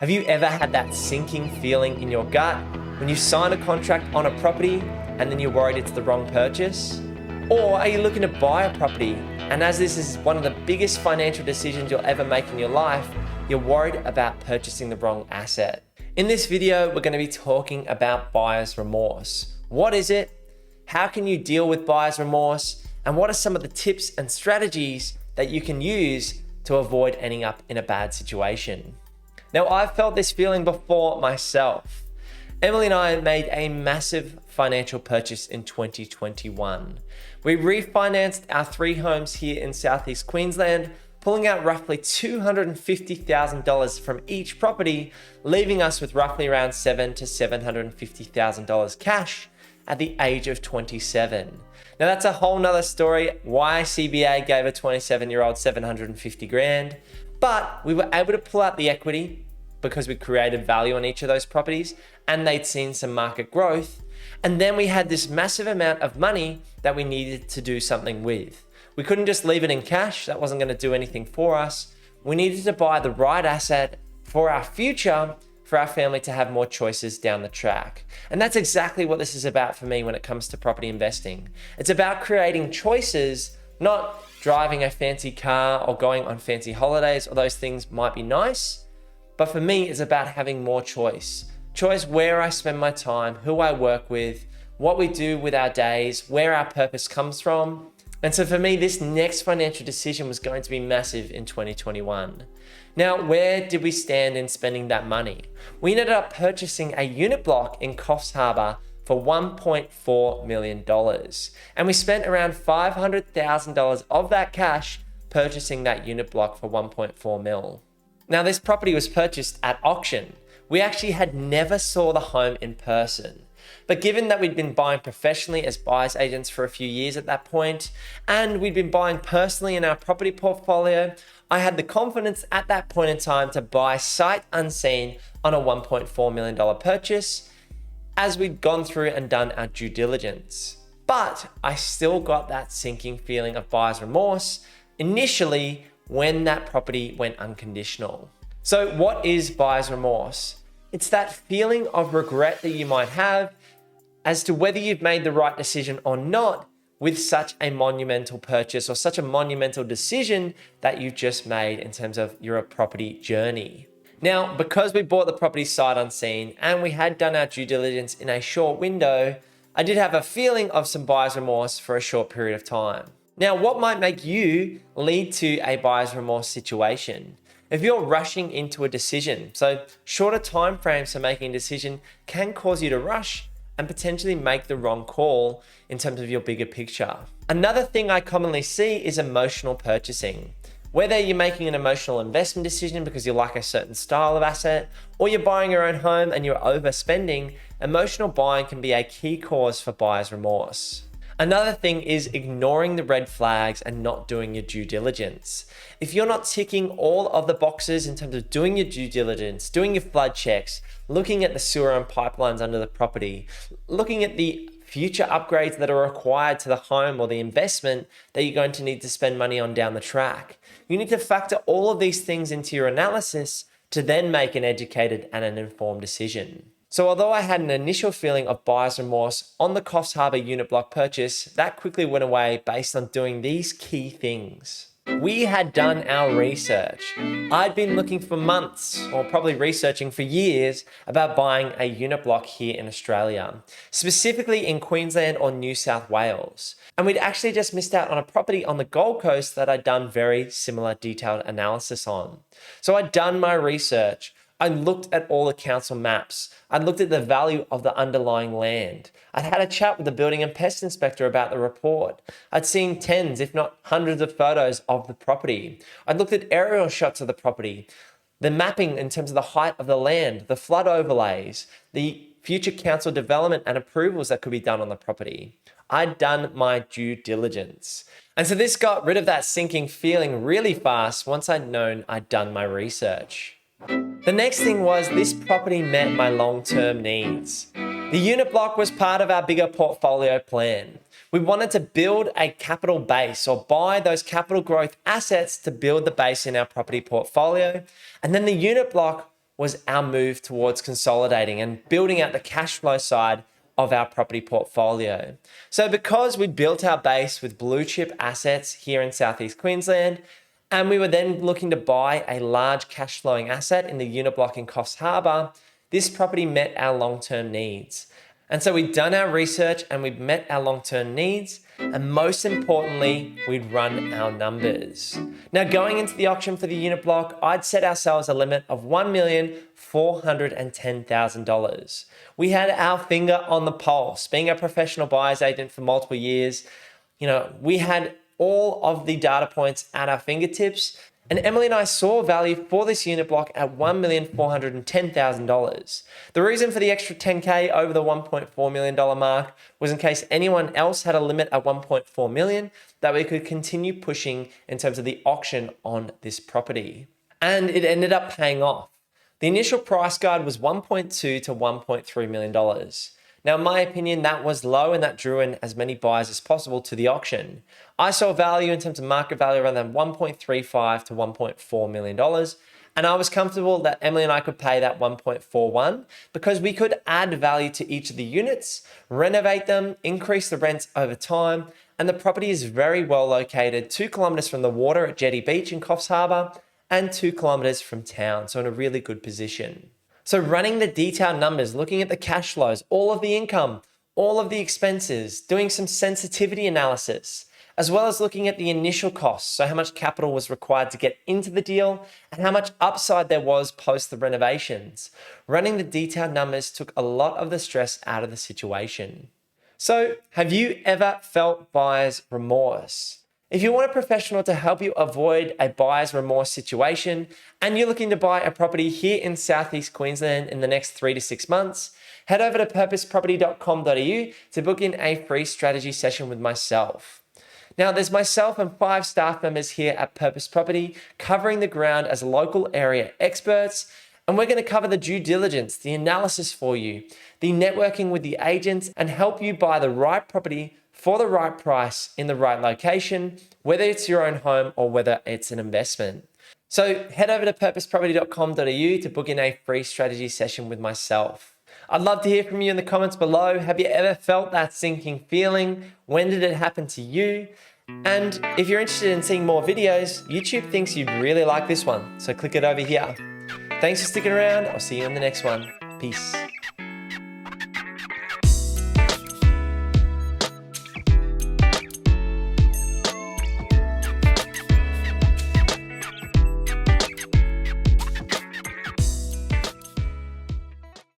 Have you ever had that sinking feeling in your gut when you sign a contract on a property and then you're worried it's the wrong purchase? Or are you looking to buy a property and as this is one of the biggest financial decisions you'll ever make in your life, you're worried about purchasing the wrong asset? In this video, we're going to be talking about buyer's remorse. What is it? How can you deal with buyer's remorse? And what are some of the tips and strategies that you can use to avoid ending up in a bad situation? Now, I've felt this feeling before myself. Emily and I made a massive financial purchase in 2021. We refinanced our 3 homes here in Southeast Queensland, pulling out roughly $250,000 from each property, leaving us with roughly around $700,000 to $750,000 cash at the age of 27. Now that's a whole nother story why CBA gave a 27-year-old 750 grand, but we were able to pull out the equity because we created value on each of those properties and they'd seen some market growth. And then we had this massive amount of money that we needed to do something with. We couldn't just leave it in cash. That wasn't going to do anything for us. We needed to buy the right asset for our future, for our family to have more choices down the track. And that's exactly what this is about for me when it comes to property investing. It's about creating choices, not driving a fancy car or going on fancy holidays, or those things might be nice. But for me, it's about having more choice. Choice where I spend my time, who I work with, what we do with our days, where our purpose comes from. And so for me, this next financial decision was going to be massive in 2021. Now, where did we stand in spending that money? We ended up purchasing a unit block in Coffs Harbour for $1.4 million. And we spent around $500,000 of that cash purchasing that unit block for 1.4 mil. Now, this property was purchased at auction. We actually had never saw the home in person. But given that we'd been buying professionally as buyer's agents for a few years at that point, and we'd been buying personally in our property portfolio, I had the confidence at that point in time to buy sight unseen on a $1.4 million purchase as we'd gone through and done our due diligence. But I still got that sinking feeling of buyer's remorse initially when that property went unconditional. So what is buyer's remorse? It's that feeling of regret that you might have as to whether you've made the right decision or not with such a monumental purchase or such a monumental decision that you've just made in terms of your property journey. Now, because we bought the property sight unseen and we had done our due diligence in a short window, I did have a feeling of some buyer's remorse for a short period of time. Now, what might make you lead to a buyer's remorse situation? If you're rushing into a decision, so shorter time frames for making a decision can cause you to rush and potentially make the wrong call in terms of your bigger picture. Another thing I commonly see is emotional purchasing. Whether you're making an emotional investment decision because you like a certain style of asset, or you're buying your own home and you're overspending, emotional buying can be a key cause for buyer's remorse. Another thing is ignoring the red flags and not doing your due diligence. If you're not ticking all of the boxes in terms of doing your due diligence, doing your flood checks, looking at the sewer and pipelines under the property, looking at the future upgrades that are required to the home or the investment that you're going to need to spend money on down the track, you need to factor all of these things into your analysis to then make an educated and an informed decision. So although I had an initial feeling of buyer's remorse on the Coffs Harbour unit block purchase, that quickly went away based on doing these key things. We had done our research. I'd been looking for months, or probably researching for years, about buying a unit block here in Australia, specifically in Queensland or New South Wales. And we'd actually just missed out on a property on the Gold Coast that I'd done very similar detailed analysis on. So I'd done my research. I looked at all the council maps. I looked at the value of the underlying land. I'd had a chat with the building and pest inspector about the report. I'd seen tens, if not hundreds of photos of the property. I'd looked at aerial shots of the property, the mapping in terms of the height of the land, the flood overlays, the future council development and approvals that could be done on the property. I'd done my due diligence. And so this got rid of that sinking feeling really fast once I'd known I'd done my research. The next thing was this property met my long-term needs. The unit block was part of our bigger portfolio plan. We wanted to build a capital base or buy those capital growth assets to build the base in our property portfolio. And then the unit block was our move towards consolidating and building out the cash flow side of our property portfolio. So because we built our base with blue chip assets here in Southeast Queensland, and we were then looking to buy a large cash flowing asset in the unit block in Coffs Harbour, this property met our long-term needs. And so we'd done our research and we'd met our long-term needs, and most importantly, we'd run our numbers. Now, going into the auction for the unit block, I'd set ourselves a limit of $1,410,000. We had our finger on the pulse. Being a professional buyer's agent for multiple years, we had all of the data points at our fingertips. And Emily and I saw value for this unit block at $1,410,000. The reason for the extra 10K over the $1.4 million mark was in case anyone else had a limit at $1.4 million, that we could continue pushing in terms of the auction on this property. And it ended up paying off. The initial price guide was $1.2 to $1.3 million. Now, in my opinion, that was low and that drew in as many buyers as possible to the auction. I saw value in terms of market value around that $1.35 to $1.4 million. And I was comfortable that Emily and I could pay that $1.41 because we could add value to each of the units, renovate them, increase the rents over time. And the property is very well located, 2 kilometers from the water at Jetty Beach in Coffs Harbour and 2 kilometers from town. So in a really good position. So running the detailed numbers, looking at the cash flows, all of the income, all of the expenses, doing some sensitivity analysis, as well as looking at the initial costs. So how much capital was required to get into the deal and how much upside there was post the renovations. Running the detailed numbers took a lot of the stress out of the situation. So have you ever felt buyer's remorse? If you want a professional to help you avoid a buyer's remorse situation and you're looking to buy a property here in Southeast Queensland in the next 3 to 6 months, head over to purposeproperty.com.au to book in a free strategy session with myself. Now, there's myself and 5 staff members here at Purpose Property covering the ground as local area experts, and we're going to cover the due diligence, the analysis for you, the networking with the agents, and help you buy the right property for the right price in the right location, whether it's your own home or whether it's an investment. So head over to purposeproperty.com.au to book in a free strategy session with myself. I'd love to hear from you in the comments below. Have you ever felt that sinking feeling? When did it happen to you? And if you're interested in seeing more videos, YouTube thinks you'd really like this one, so click it over here. Thanks for sticking around. I'll see you in the next one. Peace.